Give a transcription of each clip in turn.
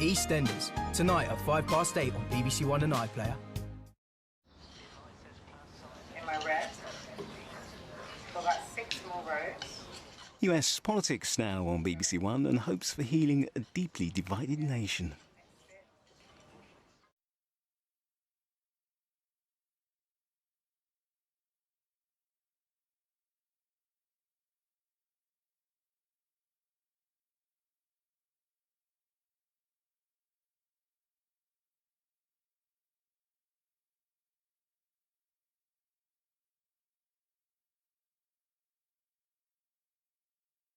EastEnders, tonight at 8:05 on BBC One and iPlayer. In my red, we've got 6 more rows. US politics now on BBC One, and hopes for healing a deeply divided nation.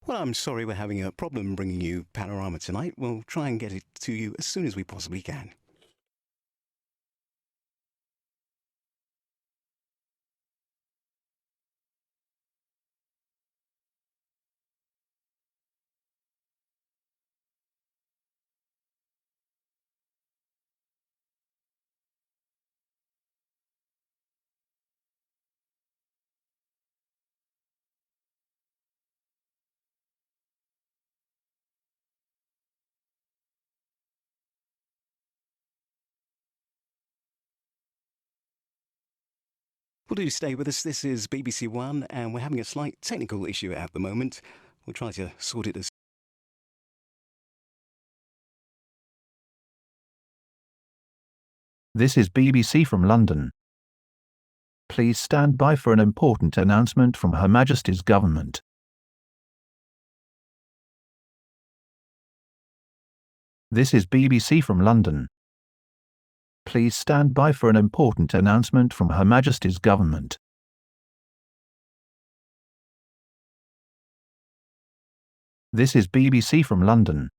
Well, I'm sorry we're having a problem bringing you Panorama tonight. We'll try and get it to you as soon as we possibly can. Well, do stay with us. This is BBC One, and we're having a slight technical issue at the moment. We'll try to sort it as This is BBC from London. Please stand by for an important announcement from Her Majesty's Government. This is BBC from London. Please stand by for an important announcement from Her Majesty's Government. This is BBC from London.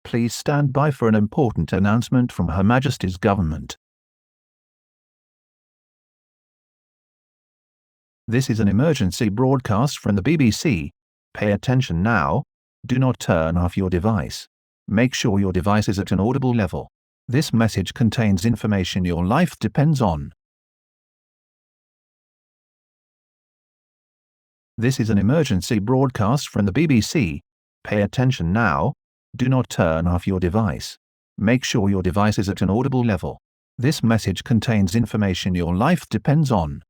Please stand by for an important announcement from Her Majesty's Government. This is an emergency broadcast from the BBC. Pay attention now. Do not turn off your device. Make sure your device is at an audible level. This message contains information your life depends on. This is an emergency broadcast from the BBC. Pay attention now. Do not turn off your device. Make sure your device is at an audible level. This message contains information your life depends on.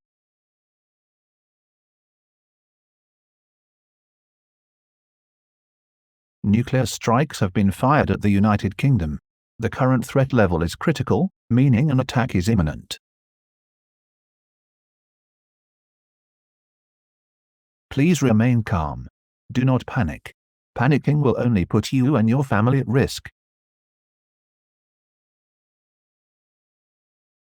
Nuclear strikes have been fired at the United Kingdom. The current threat level is critical, meaning an attack is imminent. Please remain calm. Do not panic. Panicking will only put you and your family at risk.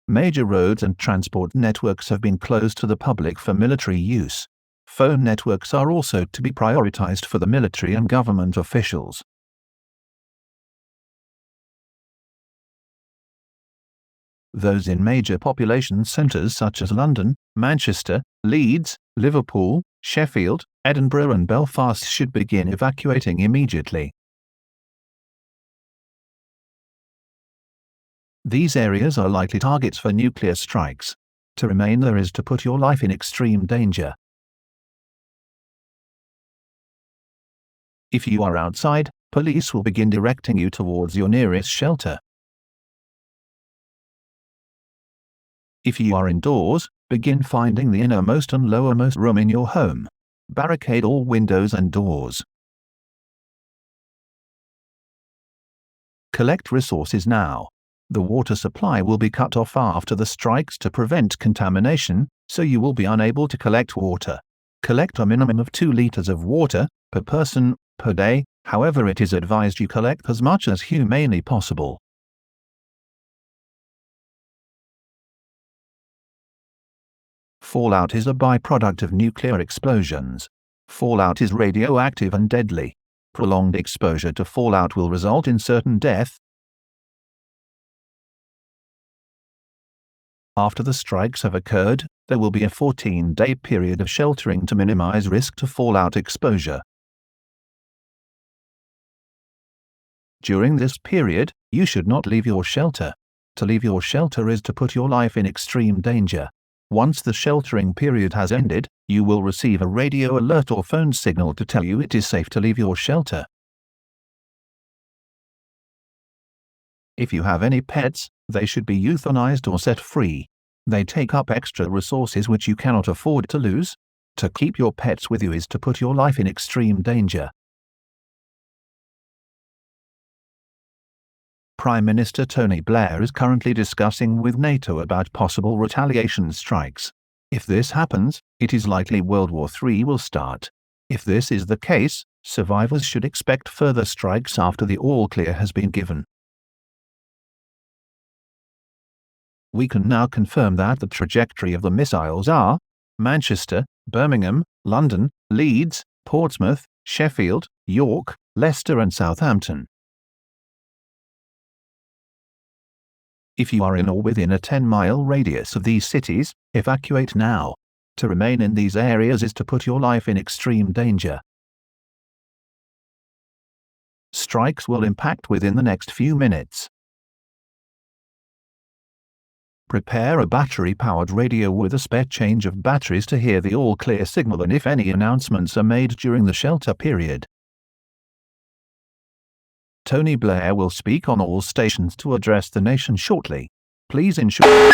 Major roads and transport networks have been closed to the public for military use. Phone networks are also to be prioritized for the military and government officials. Those in major population centres such as London, Manchester, Leeds, Liverpool, Sheffield, Edinburgh and Belfast should begin evacuating immediately. These areas are likely targets for nuclear strikes. To remain there is to put your life in extreme danger. If you are outside, police will begin directing you towards your nearest shelter. If you are indoors, begin finding the innermost and lowermost room in your home. Barricade all windows and doors. Collect resources now. The water supply will be cut off after the strikes to prevent contamination, so you will be unable to collect water. Collect a minimum of 2 liters of water per person per day, however it is advised you collect as much as humanely possible. Fallout is a byproduct of nuclear explosions. Fallout is radioactive and deadly. Prolonged exposure to fallout will result in certain death. After the strikes have occurred, there will be a 14-day period of sheltering to minimize risk to fallout exposure. During this period, you should not leave your shelter. To leave your shelter is to put your life in extreme danger. Once the sheltering period has ended, you will receive a radio alert or phone signal to tell you it is safe to leave your shelter. If you have any pets, they should be euthanized or set free. They take up extra resources which you cannot afford to lose. To keep your pets with you is to put your life in extreme danger. Prime Minister Tony Blair is currently discussing with NATO about possible retaliation strikes. If this happens, it is likely World War III will start. If this is the case, survivors should expect further strikes after the all-clear has been given. We can now confirm that the trajectory of the missiles are Manchester, Birmingham, London, Leeds, Portsmouth, Sheffield, York, Leicester and Southampton. If you are in or within a 10-mile radius of these cities, evacuate now. To remain in these areas is to put your life in extreme danger. Strikes will impact within the next few minutes. Prepare a battery-powered radio with a spare change of batteries to hear the all-clear signal and if any announcements are made during the shelter period. Tony Blair will speak on all stations to address the nation shortly. Please ensure